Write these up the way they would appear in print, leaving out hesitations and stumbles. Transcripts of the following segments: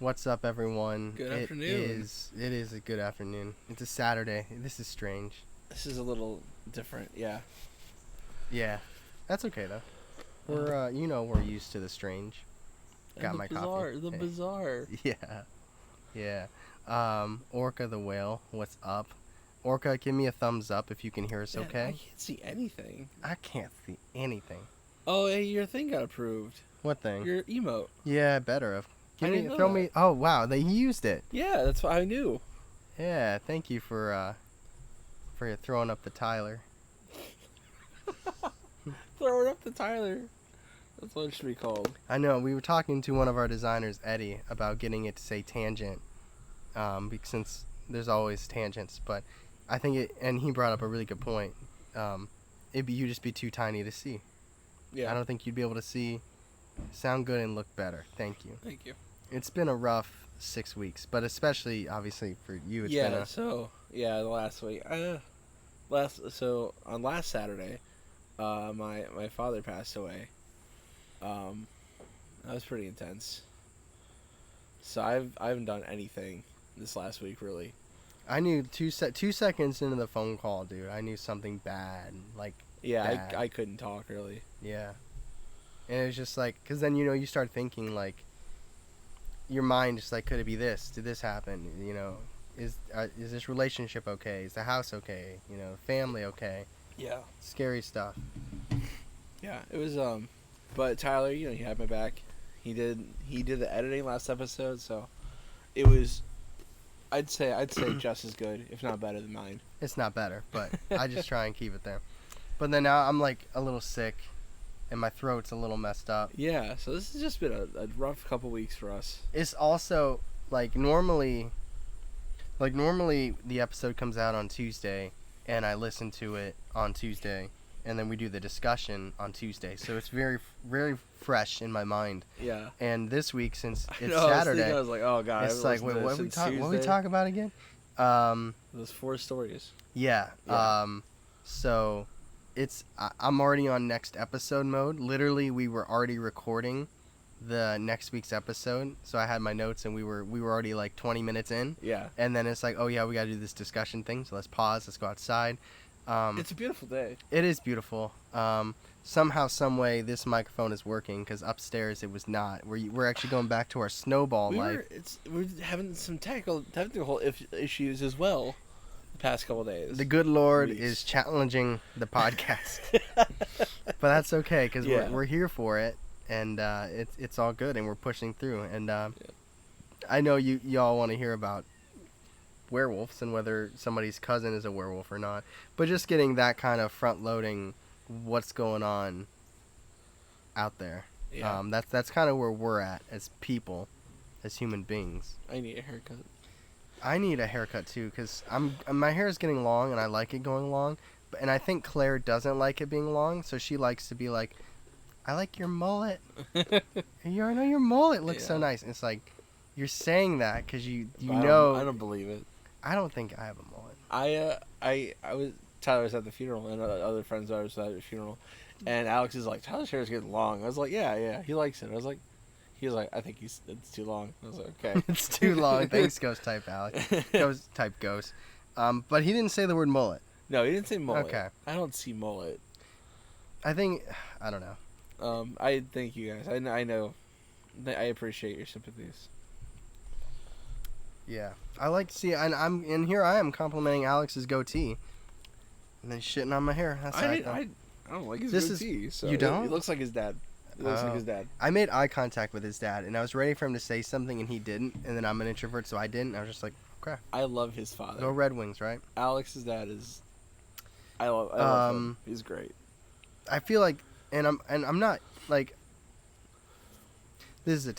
What's up, everyone? Good afternoon. It is a good afternoon. It's a Saturday. This is strange. This is a little different, yeah. Yeah, that's okay though. We're used to the strange. And Got the my bizarre, coffee. the Hey. bizarre. Yeah, yeah. Orca the whale. What's up? Orca, give me a thumbs up if you can hear us. Man, Okay. I can't see anything. I can't see anything. Oh, hey, your thing got approved. What thing? Your emote. Yeah, better have. I Give me. didn't know Throw that. me. Oh wow, they used it. Yeah, that's what I knew. Yeah, thank you for throwing up the Tyler. Throw it up to Tyler. That's what it should be called. I know. We were talking to one of our designers, Eddie, about getting it to say tangent, since there's always tangents. But I think it, and he brought up a really good point. You'd just be too tiny to see. Yeah. I don't think you'd be able to see, sound good, and look better. Thank you. Thank you. It's been a rough 6 weeks, but especially obviously for you, it's been the last week. On last Saturday, my father passed away. That was pretty intense. So I haven't done anything this last week really. I knew 2 seconds into the phone call, dude. I knew something bad, like. Yeah, Bad. I couldn't talk really. Yeah. And it was just like, because then, you start thinking, like, your mind just like, could it be this? Did this happen? Is this relationship okay? Is the house okay? Family okay? Yeah. Scary stuff. Yeah, it was but Tyler, he had my back. He did the editing last episode, so it was I'd say just as good, if not better than mine. It's not better, but I just try and keep it there. But then now I'm like a little sick, and my throat's a little messed up. Yeah, so this has just been a rough couple weeks for us. It's also like normally the episode comes out on Tuesday, and I listen to it on Tuesday, and then we do the discussion on Tuesday. So it's very, very fresh in my mind. Yeah. And this week, since it's Saturday, Saturday, I was like, oh god, it's like, wait, what we talk about again? Those 4 stories. Yeah. So I'm already on next episode mode. Literally, we were already recording the next week's episode, so I had my notes, and we were already like 20 minutes in. Yeah. And then it's like, oh yeah, we gotta do this discussion thing, so let's pause, let's go outside. It's a beautiful day. It is beautiful. Somehow, some way, this microphone is working, because upstairs it was not. We're actually going back to our snowball life. We're having some technical issues as well the past couple days. The good Lord Weeks. is challenging the podcast. But that's okay, because we're here for it, and it's all good, and we're pushing through. And I know y'all want to hear about werewolves and whether somebody's cousin is a werewolf or not, but just getting that kind of front loading what's going on out there. Yeah. That's kind of where we're at as people, as human beings. I need a haircut. I need a haircut too, because my hair is getting long and I like it going long, and I think Claire doesn't like it being long, so she likes to be like, I like your mullet. I know your mullet looks so nice. And it's like, you're saying that because you know. I don't believe it. I don't think I have a mullet. Tyler was at the funeral, and other friends of ours were at the funeral, and Alex is like, Tyler's hair is getting long. I was like, yeah, he likes it. He was like, I think it's too long. I was like, okay. It's too long. Thanks, Ghost Type Alex. Ghost. But he didn't say the word mullet. No, he didn't say mullet. Okay. I don't see mullet. I don't know. I thank you guys. I know. I appreciate your sympathies. Yeah, I like to see, and here I am complimenting Alex's goatee, and then shitting on my hair. That's I don't like his goatee. So you don't? It looks like his dad. I made eye contact with his dad, and I was ready for him to say something, and he didn't. And then I'm an introvert, so I didn't. I was just like, okay. I love his father. Go Red Wings, right? Alex's dad is. I love him. He's great. I feel like, and I'm not like. This is a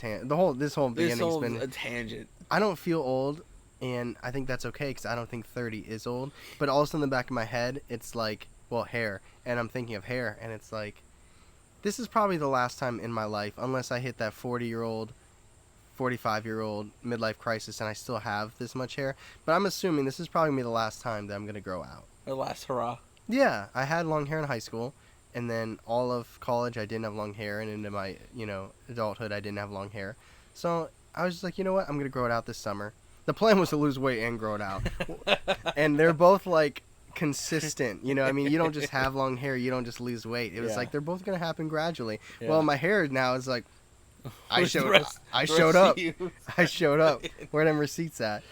this whole beginning's been a tangent. I don't feel old, and I think that's okay because I don't think 30 is old. But also in the back of my head, it's like, well, hair, and I'm thinking of hair, and it's like, this is probably the last time in my life, unless I hit that 40-year-old, 45-year-old midlife crisis, and I still have this much hair. But I'm assuming this is probably gonna be the last time that I'm gonna grow out. Our last hurrah. Yeah, I had long hair in high school, and then all of college I didn't have long hair, and into my adulthood I didn't have long hair. So I was just like, you know what? I'm gonna grow it out this summer. The plan was to lose weight and grow it out, and they're both like consistent. You know, I mean, you don't just have long hair, you don't just lose weight. It was like they're both gonna happen gradually. Yeah. Well, my hair now is like, I showed up. I showed up. Where are them receipts at?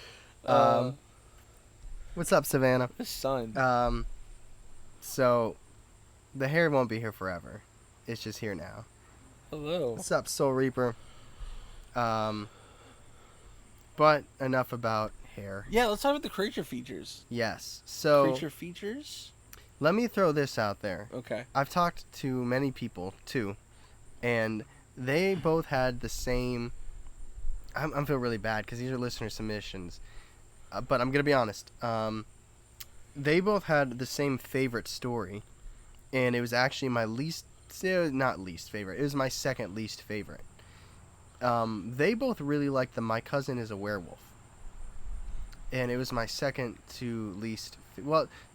What's up, Savannah? The sun. So, the hair won't be here forever. It's just here now. Hello. What's up, Soul Reaper? But enough about hair. Yeah, let's talk about the creature features. Yes. So creature features? Let me throw this out there. Okay. I've talked to many people too, and they both had the same. I'm feeling really bad because these are listener submissions, but I'm gonna be honest. They both had the same favorite story, and it was actually my not least favorite. It was my second least favorite. They both really liked the My Cousin is a Werewolf. And it was my second to least...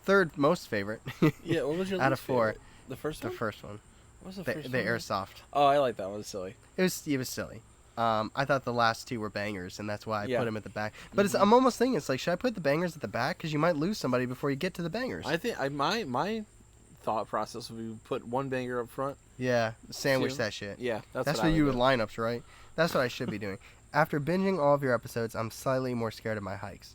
third most favorite. Yeah, what was your out of four. Favorite? The first one? The first one. What was the first one? The Airsoft. Oh, I like that one. It's silly. It was silly. I thought the last two were bangers, and that's why I put them at the back. But Mm-hmm. I'm almost thinking, it's like, should I put the bangers at the back? Because you might lose somebody before you get to the bangers. I think my thought process would be put one banger up front. Yeah, sandwich that shit. Yeah, that's what you do with lineups, right? That's what I should be doing. After binging all of your episodes, I'm slightly more scared of my hikes.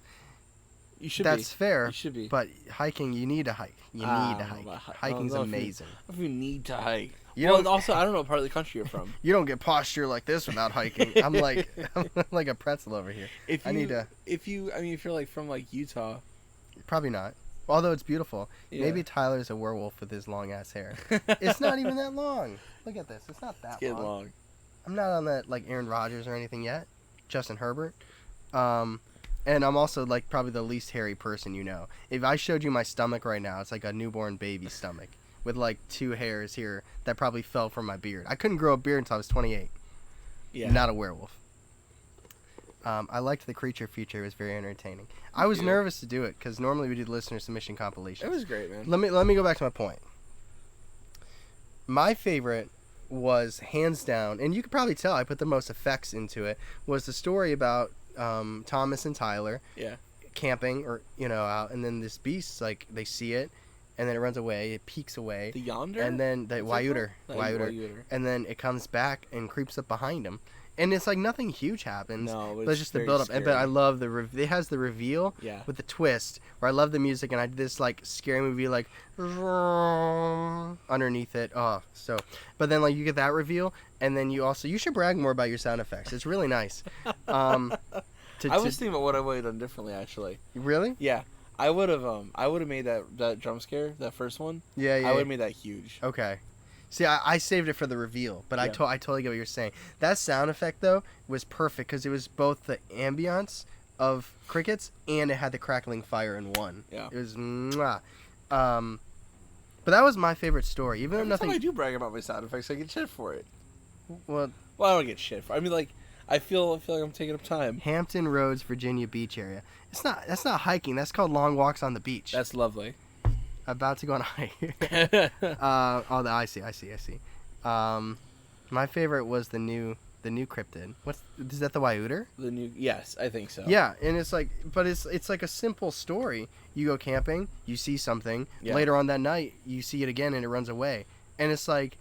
You should That's fair. You should be. But hiking, you need to hike. You need to hike. Hiking's amazing. If you need to hike. And also, I don't know what part of the country you're from. You don't get posture like this without hiking. I'm like a pretzel over here. If you're like from like Utah. Probably not. Although it's beautiful. Yeah. Maybe Tyler's a werewolf with his long ass hair. It's not even that long. Look at this. It's not that long. I'm not on that like Aaron Rodgers or anything yet. Justin Herbert. And I'm also like probably the least hairy person you know. If I showed you my stomach right now, it's like a newborn baby stomach with like 2 hairs here that probably fell from my beard. I couldn't grow a beard until I was 28. Yeah. Not a werewolf. I liked the creature feature. It was very entertaining. I was nervous to do it because normally we do listener submission compilations. It was great, man. Let me go back to my point. My favorite was hands down, and you could probably tell I put the most effects into it, was the story about Thomas and Tyler camping or out, and then this beast, like, they see it and then it runs away, it peeks away, the yonder, and then the Waiuter, and then it comes back and creeps up behind him, and it's like nothing huge happens. No, but it's just the build up. But I love it has the reveal with the twist where I love the music, and I did this like scary movie like underneath it. Oh, so but then like you get that reveal, and then you should brag more about your sound effects. It's really nice. I was thinking about what I would have done differently, actually. Really? Yeah. I would have made that jump scare, that first one. Yeah. I would have made that huge. Okay. See, I saved it for the reveal, but I totally get what you're saying. That sound effect though was perfect because it was both the ambiance of crickets and it had the crackling fire in one. Yeah. It was mwah. But that was my favorite story. Even though Every time I do brag about my sound effects, I get shit for it. Well, I don't get shit for it. I mean, like, I feel like I'm taking up time. Hampton Roads, Virginia Beach area. That's not hiking. That's called long walks on the beach. That's lovely. About to go on a hike. I see. My favorite was the new cryptid. Is that the Waiuter? Yes, I think so. Yeah, and it's like, but it's like a simple story. You go camping, you see something. Yeah. Later on that night, you see it again, and it runs away. And it's like,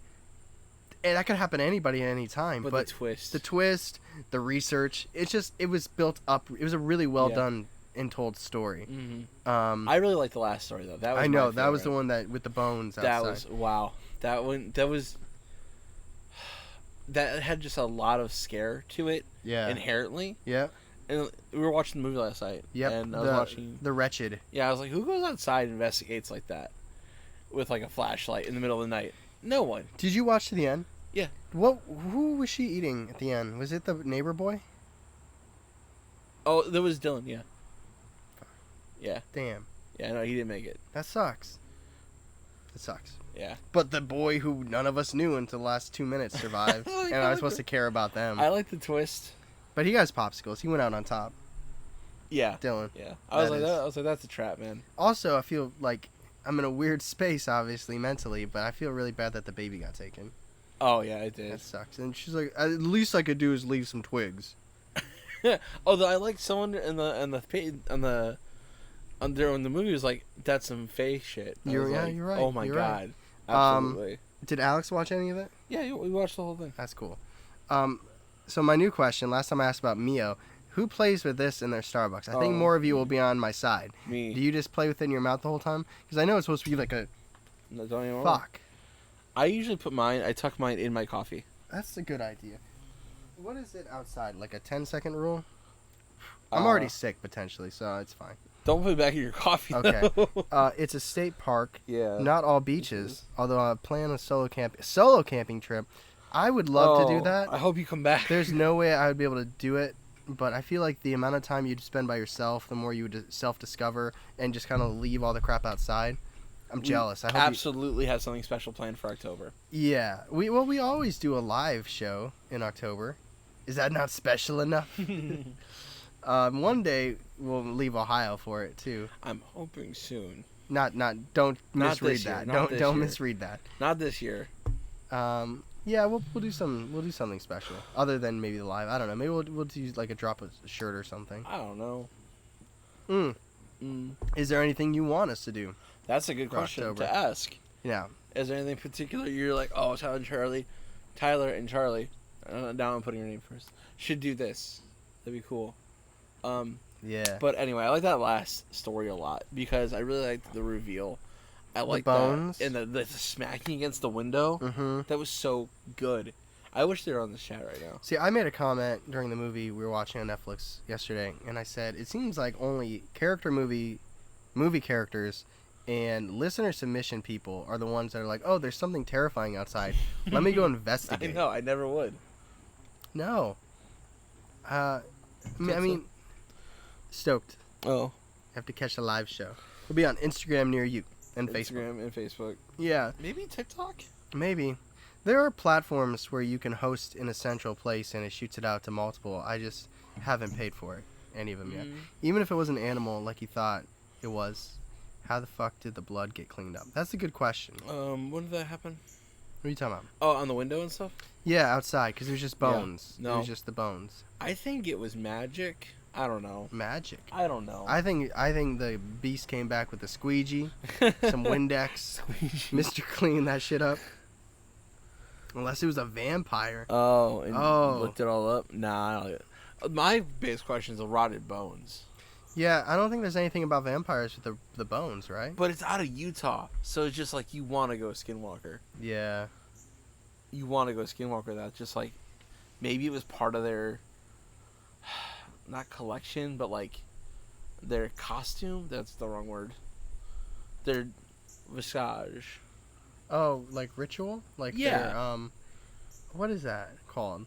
and that could happen to anybody at any time. But the twist, the research, it was built up. It was a really well done and told story. Mm-hmm. I really like the last story though. That was that was the one that with the bones outside. That was wow. That had just a lot of scare to it. Yeah. Inherently. Yeah. And we were watching the movie last night. Yep. And I was watching The Wretched. Yeah, I was like, who goes outside and investigates like that with like a flashlight in the middle of the night? No one. Did you watch to the end? Yeah. Who was she eating at the end? Was it the neighbor boy? Oh, there was Dylan. Yeah. Yeah. Damn. Yeah, no, he didn't make it. That sucks. It sucks. Yeah. But the boy who none of us knew until the last 2 minutes survived, and I was supposed to care about them. I like the twist. But he got his popsicles. He went out on top. Yeah. Dylan. Yeah. I was like, that's a trap, man. Also, I feel like I'm in a weird space, obviously, mentally, but I feel really bad that the baby got taken. Oh, yeah, it did. That sucks. And she's like, at least I could do is leave some twigs. Although I like someone in the movie was like, that's some fake shit. You're like, right. Oh my you're god. Right. Absolutely. Did Alex watch any of it? Yeah, we watched the whole thing. That's cool. So my new question, last time I asked about Mio, who plays with this in their Starbucks? I think more of you will be on my side. Me. Do you just play with it in your mouth the whole time? Because I know it's supposed to be like a... No, don't even Fuck. I usually I tuck mine in my coffee. That's a good idea. What is it outside? Like a 10-second rule? I'm already sick, potentially, so it's fine. Don't put it back in your coffee, Okay. though. It's a state park. Yeah. Not all beaches, although I plan a solo camping trip. I would love to do that. I hope you come back. There's no way I would be able to do it, but I feel like the amount of time you'd spend by yourself, the more you would self-discover and just kind of leave all the crap outside. I'm jealous. I hope absolutely have something special planned for October. Yeah. We always do a live show in October. Is that not special enough? One day we'll leave Ohio for it too. I'm hoping soon. Don't misread that. Don't misread that. Not this year. Yeah, we'll do something special other than maybe the live. I don't know. Maybe we'll do like a drop a shirt or something. I don't know. Is there anything you want us to do? That's a good question to ask. Yeah. Is there anything particular you're like, oh, Tyler and Charlie, now I'm putting your name first, should do this? That'd be cool. Yeah. But anyway, I like that last story a lot because I really liked the reveal. I like the bones that. And the smacking against the window. Mm-hmm. That was so good. I wish they were on this chat right now. See, I made a comment during the movie we were watching on Netflix yesterday, and I said, it seems like only movie characters and listener submission people are the ones that are like, oh, there's something terrifying outside. Let me go investigate. I know, I never would. No. I mean, stoked. Oh. Have to catch a live show. We'll be on Instagram near you and Instagram and Facebook. Yeah. Maybe TikTok? Maybe. There are platforms where you can host in a central place and it shoots it out to multiple. I just haven't paid for it, any of them yet. Even if it was an animal like you thought it was, how the fuck did the blood get cleaned up? That's a good question. When did that happen? What are you talking about? Oh, on the window and stuff? Yeah, outside, because there's just bones. Yeah. No. There's just the bones. I think it was magic. I don't know. Magic? I don't know. I think the beast came back with a squeegee, some Windex, Mr. Clean that shit up. Unless it was a vampire. Oh, and looked it all up? Nah. My biggest question is the rotted bones. Yeah, I don't think there's anything about vampires with the bones, right? But it's out of Utah, so it's just like you want to go Skinwalker. Yeah. You want to go Skinwalker. That's just like, maybe it was part of their, not collection, but like, their costume. That's the wrong word. Their visage. Oh, like ritual? Like their, what is that called?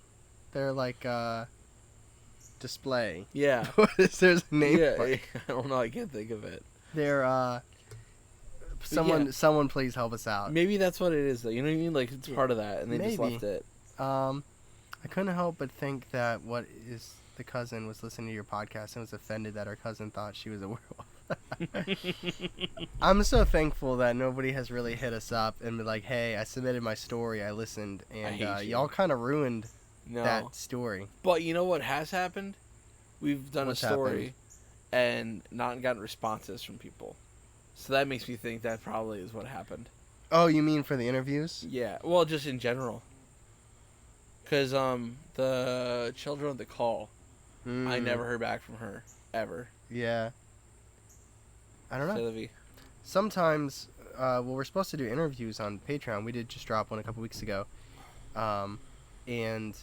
Their like display. Yeah. There's a name for it. I don't know, I can't think of it. Their someone please help us out. Maybe that's what it is though. You know what I mean? Like it's part of that and they just Maybe. left it. I couldn't help but think that the cousin was listening to your podcast and was offended that her cousin thought she was a werewolf. I'm so thankful that nobody has really hit us up and been like, hey, I submitted my story, I listened, and y'all kind of ruined that story. But you know what has happened? We've done What's a story and not gotten responses from people. So that makes me think that probably is what happened. Oh, you mean for the interviews? Yeah, well, just in general. Because the Children of the Call, I never heard back from her, ever. Yeah. I don't know. Sylvie. Sometimes, we're supposed to do interviews on Patreon. We did just drop one a couple weeks ago. And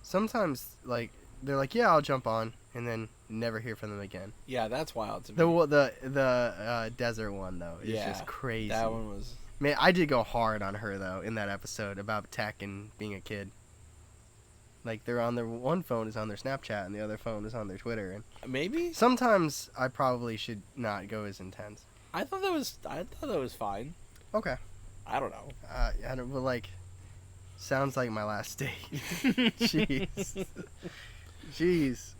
sometimes, like, they're like, yeah, I'll jump on, and then never hear from them again. Yeah, that's wild to me. The desert one, though, is just crazy. That one was... Man, I did go hard on her, though, in that episode about tech and being a kid. Like, they're on their... One phone is on their Snapchat, and the other phone is on their Twitter. And maybe? Sometimes I probably should not go as intense. I thought that was fine. Okay. I don't know. I don't... Well, like... Sounds like my last date. Jeez.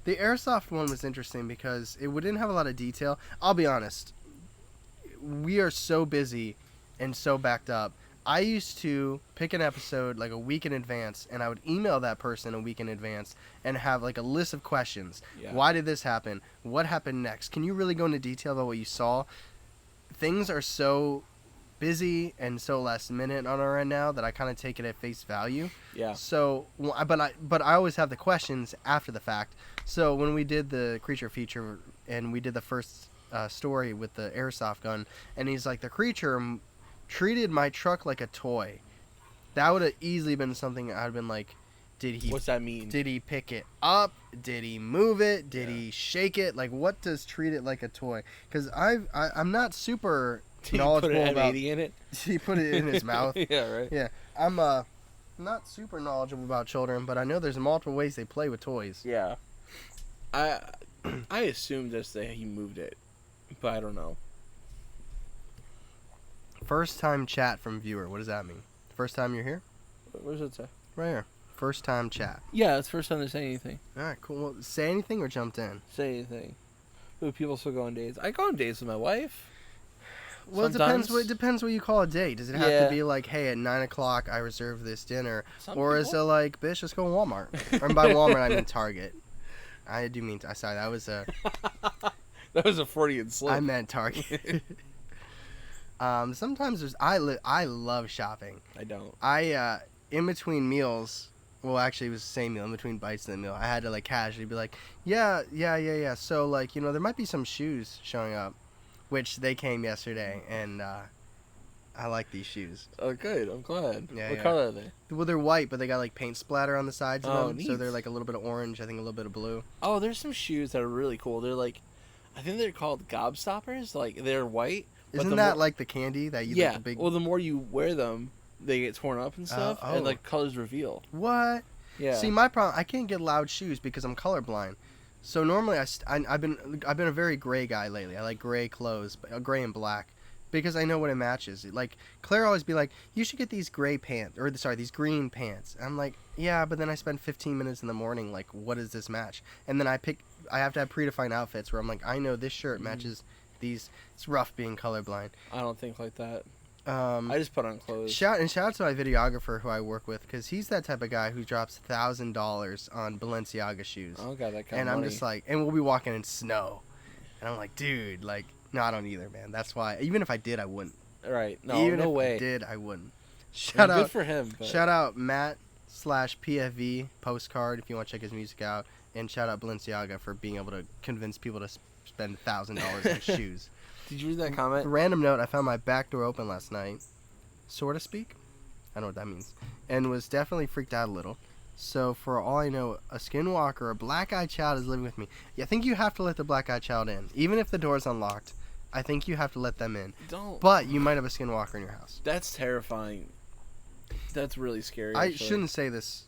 The airsoft one was interesting because it didn't have a lot of detail. I'll be honest. We are so busy and so backed up. I used to pick an episode like a week in advance, and I would email that person a week in advance and have like a list of questions. Yeah. Why did this happen? What happened next? Can you really go into detail about what you saw? Things are so busy and so last minute on our end now that I kind of take it at face value. Yeah. So, but I always have the questions after the fact. So when we did the creature feature and we did the first story with the airsoft gun, and he's like, the creature treated my truck like a toy. That would have easily been something I'd been like, did he? What's that mean? Did he pick it up? Did he move it? Did he shake it? Like, what does treat it like a toy? Because I'm not super knowledgeable about. about. Did he put an M80 in it? He put it in his mouth. Yeah, right. Yeah, I'm not super knowledgeable about children, but I know there's multiple ways they play with toys. Yeah. I assumed just that he moved it, but I don't know. First time chat from viewer. What does that mean? First time you're here? What does it say? Right here. First time chat. Yeah, it's the first time they say anything. All right, cool. Well, say anything or jumped in. Say anything. Ooh, people still go on dates. I go on dates with my wife. Well, Sometimes. it depends what you call a date. Does it have to be like, hey, at 9 o'clock I reserved this dinner, or is it like, bitch, let's go to Walmart? Or by Walmart I mean Target. I do mean sorry, that was a that was a Freudian slip. I meant Target. Sometimes I love shopping. I don't. In between meals. Well, actually, it was the same meal. In between bites of the meal, I had to like casually be like, yeah. So like, there might be some shoes showing up, which they came yesterday, and I like these shoes. Oh, good. I'm glad. Yeah, what yeah. color are they? Well, they're white, but they got like paint splatter on the sides of them, neat. so they're like a little bit of orange. I think a little bit of blue. Oh, there's some shoes that are really cool. They're like, I think they're called gobstoppers. Like they're white. Isn't that like the candy that you yeah. like the big? Well, the more you wear them, they get torn up and stuff, and like colors reveal. What? Yeah. See, my problem, I can't get loud shoes because I'm colorblind. So normally I've been a very gray guy lately. I like gray clothes, gray and black, because I know what it matches. Like Claire always be like, you should get these gray pants, or sorry, these green pants. And I'm like, yeah, but then I spend 15 minutes in the morning like, what does this match? And then I have to have predefined outfits where I'm like, I know this shirt matches these. It's rough being colorblind. I don't think like that. I just put on clothes. Shout out to my videographer who I work with, because he's that type of guy who drops $1,000 on Balenciaga shoes. I don't got that kind And of money. I'm just like, and we'll be walking in snow, and I'm like, dude, like, no, I don't either, man. That's why. Even if I did, I wouldn't. Right? No, even no if way. I did, I wouldn't. Good for him. But... Shout out Matt/PFV postcard if you want to check his music out, and shout out Balenciaga for being able to convince people to spend $1,000 on shoes. Did you read that comment? Random note, I found my back door open last night, so to speak. I don't know what that means. And was definitely freaked out a little. So for all I know, a skinwalker, a black-eyed child is living with me. I think you have to let the black-eyed child in. Even if the door's unlocked, I think you have to let them in. Don't. But you might have a skinwalker in your house. That's terrifying. That's really scary. I actually. shouldn't say this.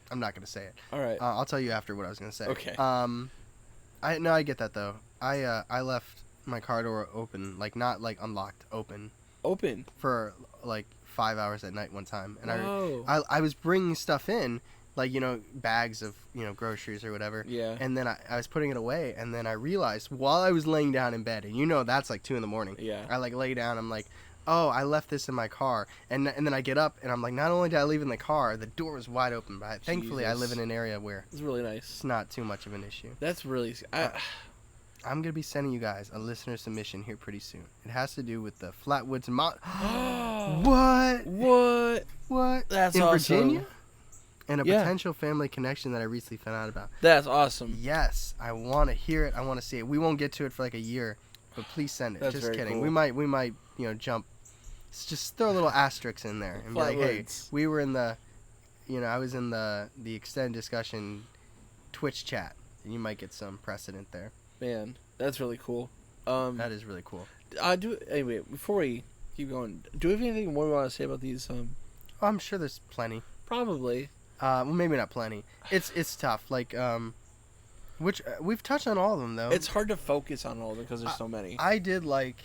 I'm not going to say it. All right. I'll tell you after what I was going to say. Okay. I get that, though. I left my car door open, like not like unlocked, open for like 5 hours at night one time, and I was bringing stuff in, like bags of groceries or whatever. Yeah. And then I was putting it away, and then I realized while I was laying down in bed, and that's like 2 a.m. Yeah. I like lay down, I'm like, oh, I left this in my car, and then I get up and I'm like, not only did I leave it in the car, the door was wide open, but thankfully I live in an area where it's really nice. It's not too much of an issue. That's really. I'm going to be sending you guys a listener submission here pretty soon. It has to do with the Flatwoods What? What? That's in awesome. Virginia? And a potential family connection that I recently found out about. That's awesome. Yes. I want to hear it. I want to see it. We won't get to it for like a year, but please send it. That's just very kidding. cool. We might, jump. Just throw a little asterisk in there and be like, hey, we were in the, I was in the extended discussion Twitch chat, and you might get some precedent there. Man, that's really cool. That is really cool. Anyway, before we keep going, do we have anything more we want to say about these? I'm sure there's plenty. Probably. Well, maybe not plenty. It's tough. Like, which we've touched on all of them though. It's hard to focus on all of them because there's so many. I did like,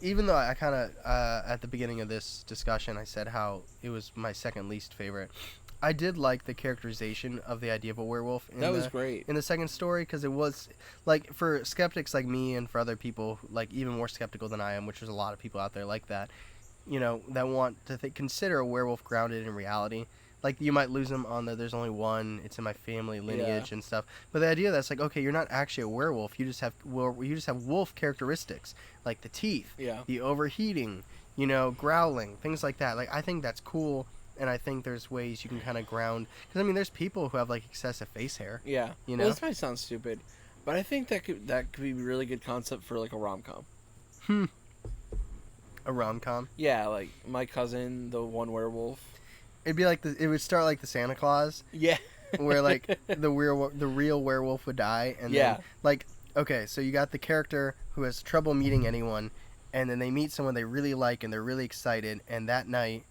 even though I kind of at the beginning of this discussion I said how it was my second least favorite. I did like the characterization of the idea of a werewolf. That was great. In the second story, because it was, like, for skeptics like me and for other people, like, even more skeptical than I am, which there's a lot of people out there like that, that want to consider a werewolf grounded in reality. Like, you might lose them on there's only one, it's in my family lineage and stuff. But the idea that's like, okay, you're not actually a werewolf. You just have wolf characteristics, like the teeth, the overheating, growling, things like that. Like, I think that's cool, and I think there's ways you can kind of ground. Because, I mean, there's people who have, like, excessive face hair. Yeah. Well, this might sound stupid, but I think that could be a really good concept for, like, a rom-com. A rom-com? Yeah, like, My Cousin, the one werewolf. It'd be like it would start like the Santa Claus. Yeah. Where, like, the real werewolf would die, and then, like, okay, so you got the character who has trouble meeting anyone, and then they meet someone they really like, and they're really excited, and that night,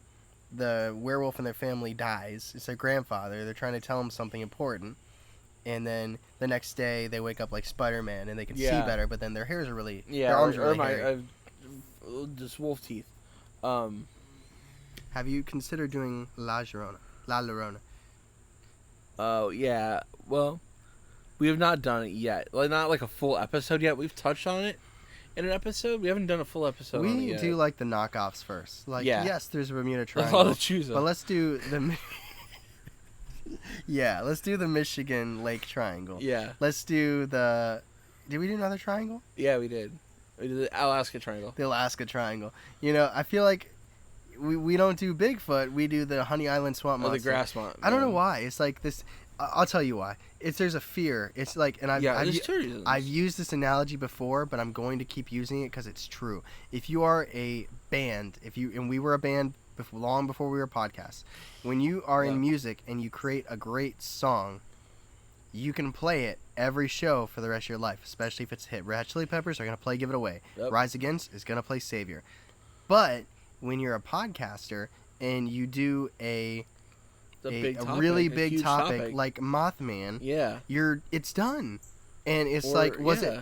the werewolf and their family dies. It's their grandfather. They're trying to tell him something important, and then the next day, they wake up like Spider-Man, and they can see better, but then their hairs are really, their arms are really hairy. Just wolf teeth. Have you considered doing La Llorona? Oh, yeah. Well, we have not done it yet. Like, not like a full episode yet. We've touched on it in an episode. We haven't done a full episode on it yet. We do like the knockoffs first. Like, yes, there's a Bermuda Triangle. But let's do the... let's do the Michigan Lake Triangle. Yeah. Let's do the... Did we do another triangle? Yeah, we did. We did the Alaska Triangle. The Alaska Triangle. I feel like we don't do Bigfoot. We do the Honey Island Swamp Monster. The grass monster. I don't know why. It's like this. I'll tell you why. There's a fear. It's like, and I've used this analogy before, but I'm going to keep using it because it's true. If you are a band, and we were a band long before we were a podcast, when you are in music and you create a great song, you can play it every show for the rest of your life, especially if it's a hit. Red Hot Chili Peppers are going to play Give It Away. Yep. Rise Against is going to play Savior. But when you're a podcaster and you do a really big topic like Mothman, it's done. And it's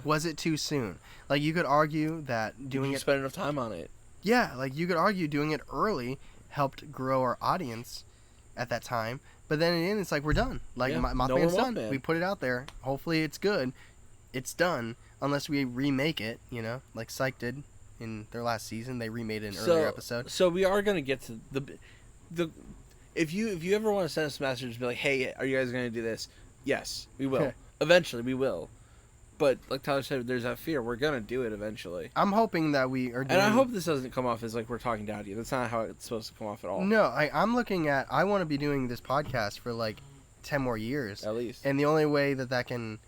was it too soon? Like, you could argue that doing you spend enough time on it. Yeah, like, you could argue doing it early helped grow our audience at that time. But then in the end, it's like, we're done. Like, Mothman's done. We put it out there. Hopefully it's good. It's done. Unless we remake it, like Psych did in their last season. They remade an earlier episode. So we are going to get to the... If you ever want to send us a message and be like, hey, are you guys going to do this? Yes, we will. Eventually, we will. But like Tyler said, there's that fear. We're going to do it eventually. I'm hoping that we are doing... And I hope this doesn't come off as like we're talking down to you. That's not how it's supposed to come off at all. No, I'm looking at... I want to be doing this podcast for like 10 more years. At least. And the only way that can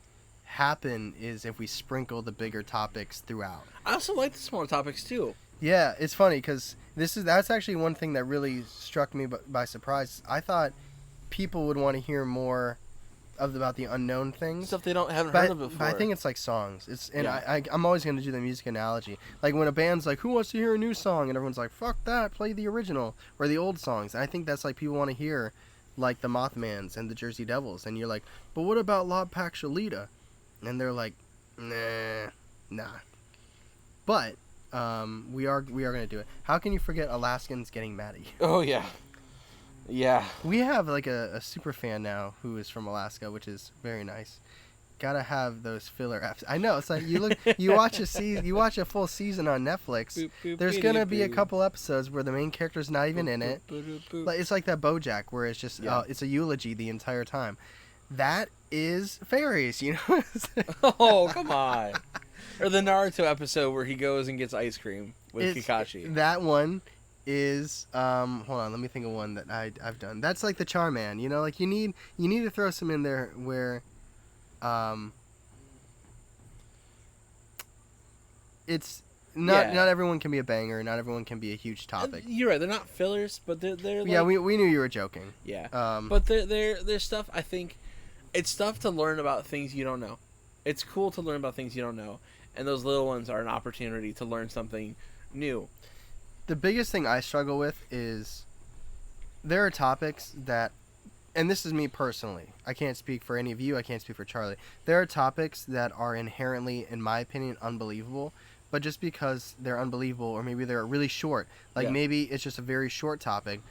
happen is if we sprinkle the bigger topics throughout. I also like the smaller topics too. Yeah, it's funny because that's actually one thing that really struck me by surprise. I thought people would want to hear more about the unknown things, stuff they haven't heard of before. But I think it's like songs. I'm always going to do the music analogy. Like when a band's like, "Who wants to hear a new song?" and everyone's like, "Fuck that, play the original or the old songs." And I think that's like people want to hear, like the Mothmans and the Jersey Devils, and you're like, "But what about Lob Pack Shalita?" And they're like, nah. But we are going to do it. How can you forget Alaskans getting mad at you? Oh yeah. Yeah. We have like a super fan now who is from Alaska, which is very nice. Gotta have those filler apps. I know, it's like you watch a full season on Netflix. There's gonna be a couple episodes where the main character's not even in it. Like it's like that BoJack where it's just it's a eulogy the entire time. That is fairies, Oh, come on. Or the Naruto episode where he goes and gets ice cream with Kakashi. That one is hold on, let me think of one that I've done. That's like the Charman, like you need to throw some in there where it's not everyone can be a banger, not everyone can be a huge topic. You're right, they're not fillers, but they're like, yeah, we knew you were joking. Yeah. But they're stuff, I think it's stuff to learn about things you don't know. It's cool to learn about things you don't know, and those little ones are an opportunity to learn something new. The biggest thing I struggle with is there are topics that, and this is me personally, I can't speak for any of you, I can't speak for Charlie. There are topics that are inherently, in my opinion, unbelievable, but just because they're unbelievable, or maybe they're really short, maybe it's just a very short topic,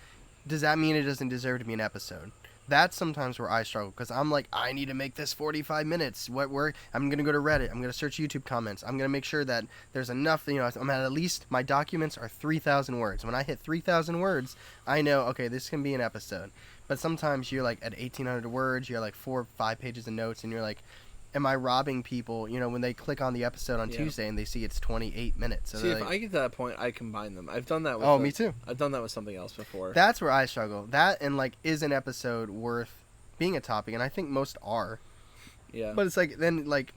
does that mean it doesn't deserve to be an episode? that's sometimes where I struggle, because I'm like, I need to make this 45 minutes. I'm gonna go to Reddit. I'm gonna search YouTube comments. I'm gonna make sure that there's enough. I'm at least my documents are 3,000 words. When I hit 3,000 words, I know, okay, this can be an episode. But sometimes you're like at 1,800 words. You're like 4 or 5 pages of notes, and you're like, am I robbing people? When they click on the episode on Tuesday and they see it's 28 minutes. So see, if like, I get to that point, I combine them. I've done that with me too. I've done that with something else before. That's where I struggle. That and like, is an episode worth being a topic? And I think most are. Yeah. But it's like, then like,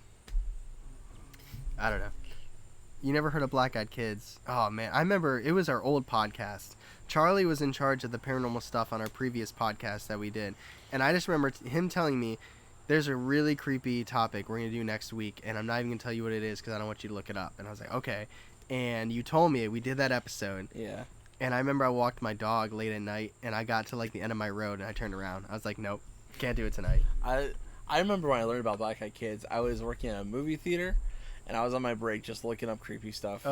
I don't know. You never heard of Black Eyed Kids? Oh man, I remember it was our old podcast. Charlie was in charge of the paranormal stuff on our previous podcast that we did. And I just remember him telling me, there's a really creepy topic we're going to do next week, and I'm not even going to tell you what it is because I don't want you to look it up. And I was like, okay. And you told me, we did that episode. Yeah. And I remember I walked my dog late at night, and I got to like the end of my road, and I turned around. I was like, nope, can't do it tonight. I remember when I learned about Black Eyed Kids, I was working at a movie theater, and I was on my break just looking up creepy stuff.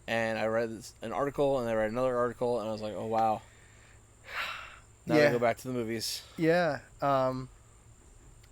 And I read an article, and I read another article, and I was like, oh, wow. Now I go back to the movies. Yeah.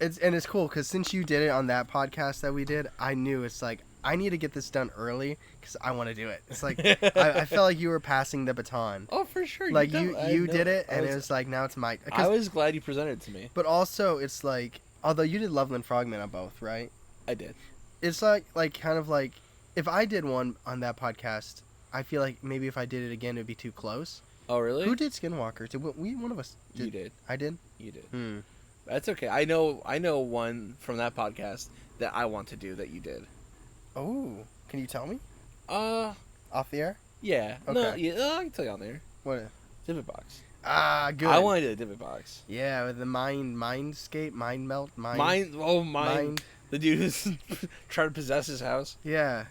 It's cool because since you did it on that podcast that we did, I knew it's like, I need to get this done early because I want to do it. It's like I felt like you were passing the baton. Oh, for sure. Like you did it, and it was like, now it's my. I was glad you presented it to me. But also, it's like, although you did Loveland Frogman on both, right? I did. It's like kind of like, if I did one on that podcast, I feel like maybe if I did it again, it'd be too close. Oh, really? Who did Skinwalker? Did we? One of us did. You did. I did. You did. That's okay. I know one from that podcast that I want to do that you did. Oh, can you tell me? Off the air? Yeah. Okay. No, yeah, I can tell you on there. What? Divot box. Ah, good. I want to do a divot box. Yeah, with the mindscape, mind melt, mind. The dude who's trying to possess his house. Yeah.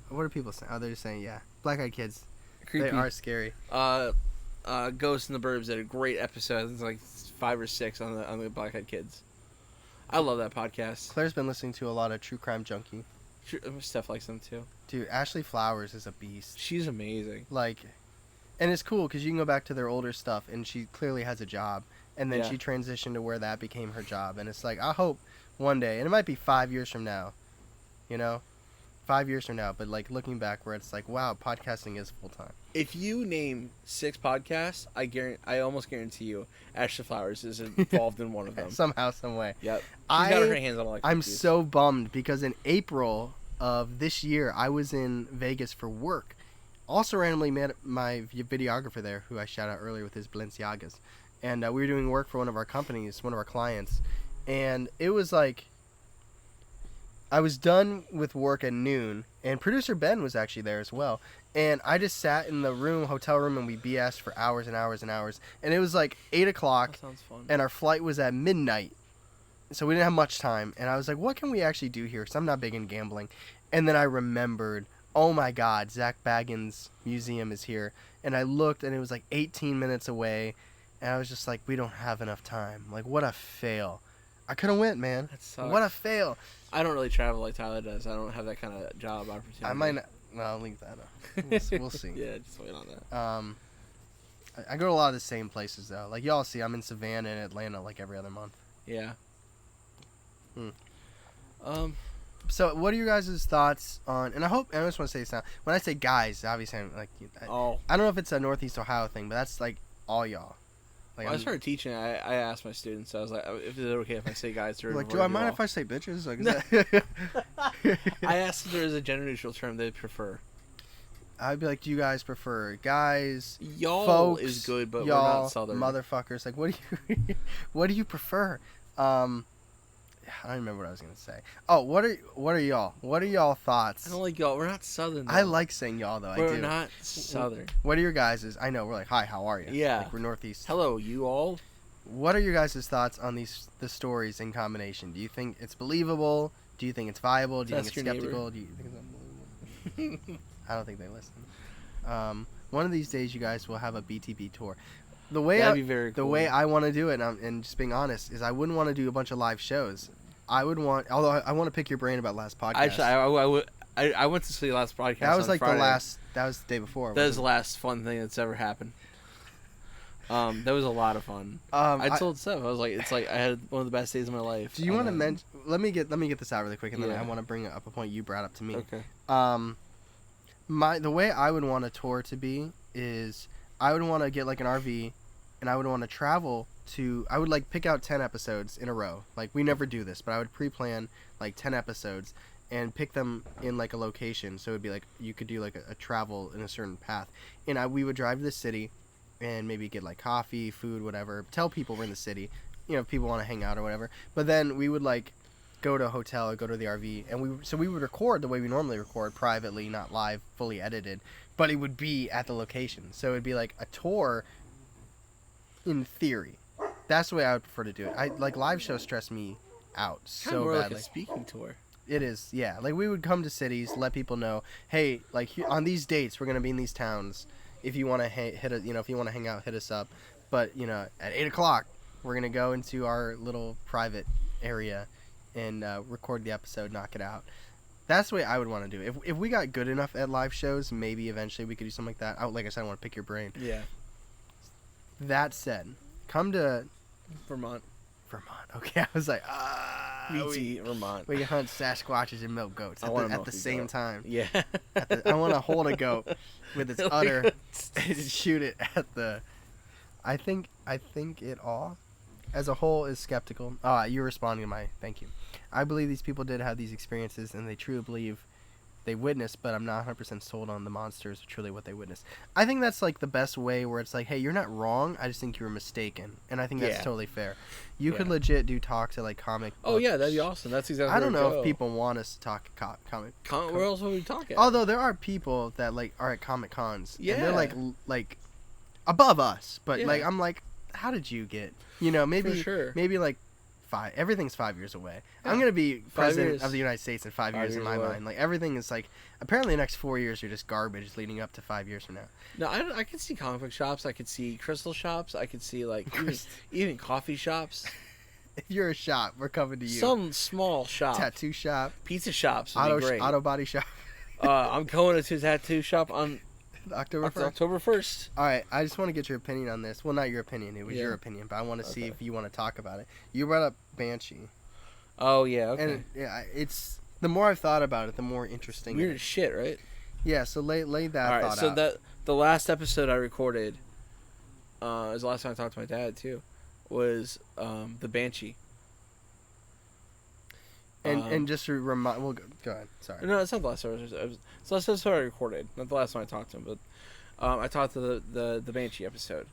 What are people saying? Oh, they're just saying, yeah. Black Eyed Kids. Creepy. They are scary. Ghost in the Burbs did a great episode. It's like 5 or 6 on the Black Eyed Kids. I love that podcast. Claire's been listening to a lot of True Crime Junkie. Steph likes them too. Dude, Ashley Flowers is a beast. She's amazing. Like, and it's cool because you can go back to their older stuff, and she clearly has a job, and then she transitioned to where that became her job, and it's like, I hope one day, and it might be 5 years from now, 5 years from now, but like looking back where it's like, wow, podcasting is full time. If you name 6 podcasts, I almost guarantee you Ashley Flowers is involved in one of them. Somehow, some way. Yep. She's got her hands on I'm so bummed because in April of this year, I was in Vegas for work. Also randomly met my videographer there, who I shout out earlier with his Balenciagas. And we were doing work for one of our companies, one of our clients. And it was like, I was done with work at noon, and producer Ben was actually there as well. And I just sat in the hotel room, and we BS'd for hours and hours and hours. And it was like 8 o'clock, that sounds fun. And our flight was at midnight. So we didn't have much time. And I was like, what can we actually do here? Because I'm not big in gambling. And then I remembered, oh my God, Zach Baggins Museum is here. And I looked, and it was like 18 minutes away. And I was just like, we don't have enough time. Like, what a fail. I could have went, man. That sucks. What a fail. I don't really travel like Tyler does. I don't have that kind of job opportunity. I might not. Well, I'll leave that up. We'll see. Yeah, just wait on that. I go to a lot of the same places, though. Like, y'all see, I'm in Savannah and Atlanta, like, every other month. Yeah. So, what are your guys' thoughts on... And I just want to say this now. When I say guys, obviously, I'm like... I don't know if it's a Northeast Ohio thing, but that's, like, all y'all. Like, when I started teaching, I asked my students, I was like, if it's okay if I say guys to like, do I mind if I say bitches? Like, is that... I asked if there is a gender-neutral term they'd prefer. I'd be like, do you guys prefer guys, y'all folks, is good, but y'all, we're not Southern. Motherfuckers. Like, what do you prefer? I don't remember what I was gonna say. Oh, what are y'all? What are y'all thoughts? I don't like y'all. We're not Southern, though. I like saying y'all, though. We're not Southern. What are your guys'? I know, we're like, hi, how are you? Yeah. Like, we're Northeast. Hello, you all. What are your guys' thoughts on the stories in combination? Do you think it's believable? Do you think it's viable? Do you think it's skeptical? Do you think it's unbelievable? I don't think they listen. One of these days, you guys will have a BTB tour. That'd be very cool. The way I want to do it, and just being honest, is I wouldn't want to do a bunch of live shows. I would want, although I want to pick your brain about last podcast. Actually, I went to see the last podcast. That was on like Friday. That was the day before. That was the last fun thing that's ever happened. That was a lot of fun. I told Seth, I was like, it's like I had one of the best days of my life. Do you want to mention? Let me get this out really quick, and then I want to bring up a point you brought up to me. Okay. The way I would want a tour to be is I would want to get like an RV, and I would want to travel to. I would like pick out 10 episodes in a row. Like we never do this, but I would pre-plan like 10 episodes and pick them in like a location. So it'd be like you could do like a travel in a certain path, and we would drive to the city. And maybe get like coffee, food, whatever. Tell people we're in the city, if people want to hang out or whatever. But then we would like go to a hotel or go to the RV, and we would record the way we normally record, privately, not live, fully edited. But it would be at the location, so it'd be like a tour. In theory, that's the way I would prefer to do it. I like live shows stress me out so badly. Like a speaking tour. It is, yeah. Like we would come to cities, let people know, hey, like on these dates we're gonna be in these towns. If you want to if you want to hang out, hit us up. But at 8:00, we're gonna go into our little private area and record the episode, knock it out. That's the way I would want to do it. If we got good enough at live shows, maybe eventually we could do something like that. Like I said, I want to pick your brain. Yeah. That said, come to Vermont. Okay, I was like, Vermont. We can hunt Sasquatches and milk goats at the same time. Yeah. I want to hold a goat with its udder and shoot it at the. I think it all, as a whole, is skeptical. You're responding to my thank you. I believe these people did have these experiences, and they truly believe they witnessed, but I'm not 100% sold on the monsters are truly what they witnessed. I think that's like the best way where it's like, hey, you're not wrong. I just think you were mistaken, and I think that's totally fair. You could legit do talk to like comic. Oh yeah, that'd be awesome. That's exactly. I don't know if people want us to talk comic. Where else would we talk at? Although there are people that like are at Comic Cons, and they're like above us, but like I'm like, how did you get? Maybe For sure. Maybe like. Everything's 5 years away. Yeah. I'm gonna be president of the United States in 5 years in my mind. Like everything is like apparently the next 4 years are just garbage leading up to 5 years from now. No, I could see comic book shops. I could see crystal shops. I could see like even coffee shops. If you're a shop, we're coming to you. Some small shop. Tattoo shop. Pizza shops would be great. Auto body shop. I'm going to a tattoo shop on October 1st. October 1st. All right, I just want to get your opinion on this. Well, not your opinion. It was your opinion, but I want to see if you want to talk about it. You brought up Banshee. Oh, yeah, okay. And it's the more I've thought about it, the more interesting. Weird as shit, right? Yeah, so lay that thought out. So the last episode I recorded, was the last time I talked to my dad, too, was the Banshee. And just to remind, well, go ahead. Sorry. No, it's not the last episode. It's the last episode I recorded, not the last time I talked to him. But I talked to the Banshee episode,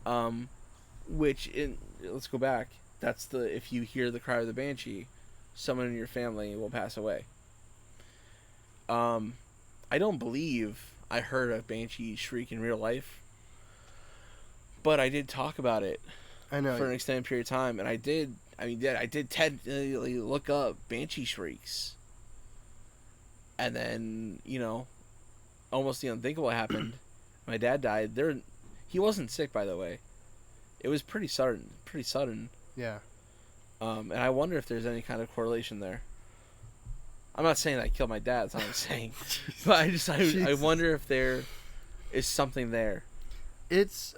let's go back. That's if you hear the cry of the Banshee, someone in your family will pass away. I don't believe I heard a Banshee shriek in real life, but I did talk about it. I know for an extended period of time, and I did technically look up Banshee shrieks. And then, almost the unthinkable happened. My dad died. He wasn't sick, by the way. It was pretty sudden. Yeah. And I wonder if there's any kind of correlation there. I'm not saying that I killed my dad, that's not what I'm saying. But I wonder if there is something there. It's,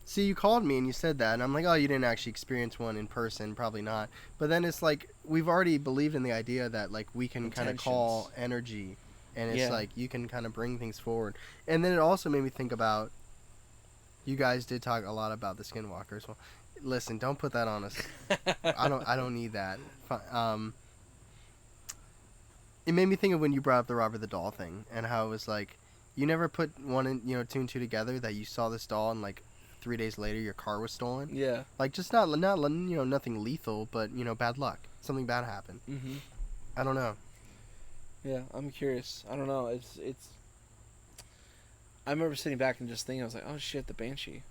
see, you called me and you said that, and I'm like, oh, you didn't actually experience one in person, probably not. But then it's like, we've already believed in the idea that, like, we can kind of call energy, and it's like, you can kind of bring things forward. And then it also made me think about, you guys did talk a lot about the Skinwalkers. Well, listen, don't put that on us. I don't need that. It made me think of when you brought up the Robert the Doll thing, and how it was like, you never put one and two and two together, that you saw this doll and like 3 days later your car was stolen. Yeah. Like just not nothing lethal, but bad luck. Something bad happened. Mm-hmm. I don't know. Yeah, I'm curious. I don't know. It's. I remember sitting back and just thinking, I was like, oh shit, the Banshee.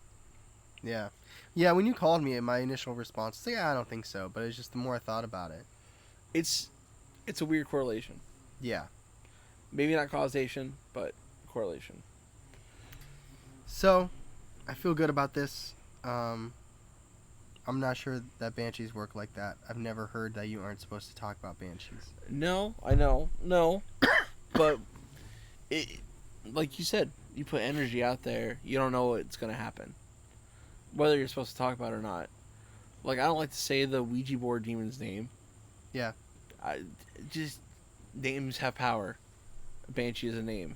Yeah. Yeah, when you called me, my initial response was, yeah, I don't think so. But it's just the more I thought about it. It's a weird correlation. Yeah. Maybe not causation, but correlation. So, I feel good about this. I'm not sure that Banshees work like that. I've never heard that you aren't supposed to talk about Banshees. No, I know. No. But, like you said, you put energy out there, you don't know what's going to happen. whether you're supposed to talk about it or not. Like, I don't like to say the Ouija board demon's name. Yeah. Just names have power. Banshee is a name.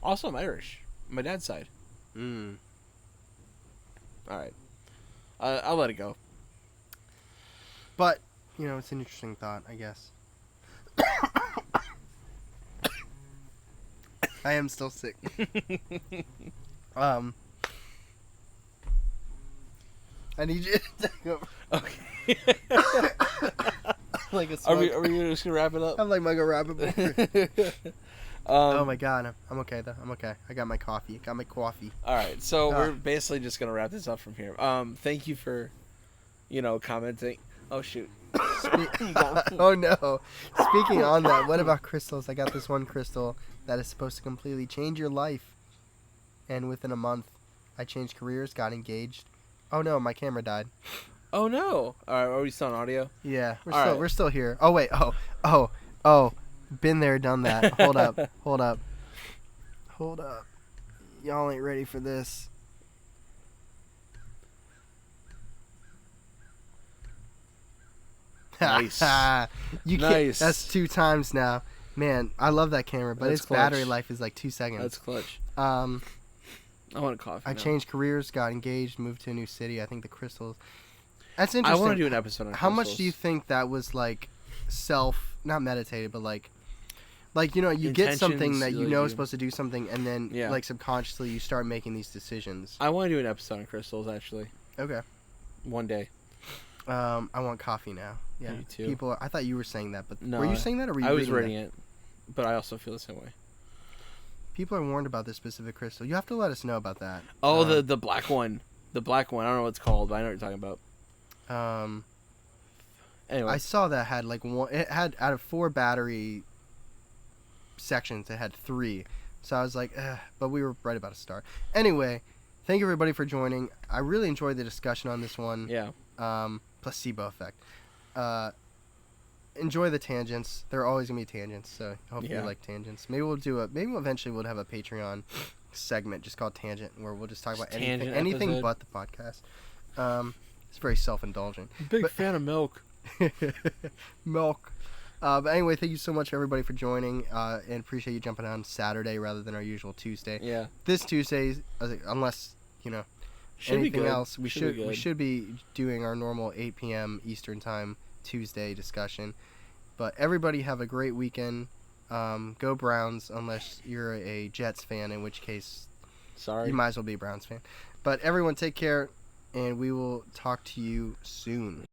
Also, I'm Irish. My dad's side. Mm. All right. I'll let it go. But, you know, it's an interesting thought, I guess. I am still sick. I need you to take over. Okay. Like a Are we just gonna wrap it up? I'm like Mega Rabbit. Oh my god, I'm okay though. I'm okay. I got my coffee. Got my coffee. All right, so we're basically just gonna wrap this up from here. Thank you for, commenting. Oh shoot. Oh no. Speaking on that, what about crystals? I got this one crystal that is supposed to completely change your life. And within a month, I changed careers, got engaged. Oh no, my camera died. Oh no. All right, are we still on audio? Yeah, we're still here. Oh wait. Oh. Been there, done that. Hold up. Y'all ain't ready for this. Nice. You can't. That's 2 times now. Man, I love that camera, but its battery life is like 2 seconds. That's clutch. I want a coffee. I changed careers, got engaged, moved to a new city. I think the crystals. That's interesting. I want to do an episode on How crystals. much do you think that was like not meditated, but like you get something that you know is supposed to do something, and then like subconsciously you start making these decisions. I want to do an episode on crystals, actually. Okay. One day. I want coffee now. Yeah. Me too. I thought you were saying that, but no, were you saying that or were you I was reading it, but I also feel the same way. People are warned about this specific crystal. You have to let us know about that. Oh, the black one. The black one. I don't know what it's called, but I know what you're talking about. Anyway. I saw that had like one. It had out of 4 battery sections, it had 3. So I was like, but we were right about to start. Anyway, thank you everybody for joining. I really enjoyed the discussion on this one. Yeah. Placebo effect. Enjoy the tangents. There are always gonna be tangents, so hopefully you like tangents. Maybe eventually we'll have a Patreon segment just called Tangent, where we'll just talk about anything but the podcast. It's very self-indulgent. Big fan of milk. Milk. But anyway, thank you so much everybody for joining, and appreciate you jumping on Saturday rather than our usual Tuesday. Yeah. This Tuesday, unless anything else, we should be doing our normal 8 p.m. Eastern time Tuesday discussion. But everybody have a great weekend. Go Browns, unless you're a Jets fan, in which case, sorry, you might as well be a Browns fan. But everyone, take care, and we will talk to you soon.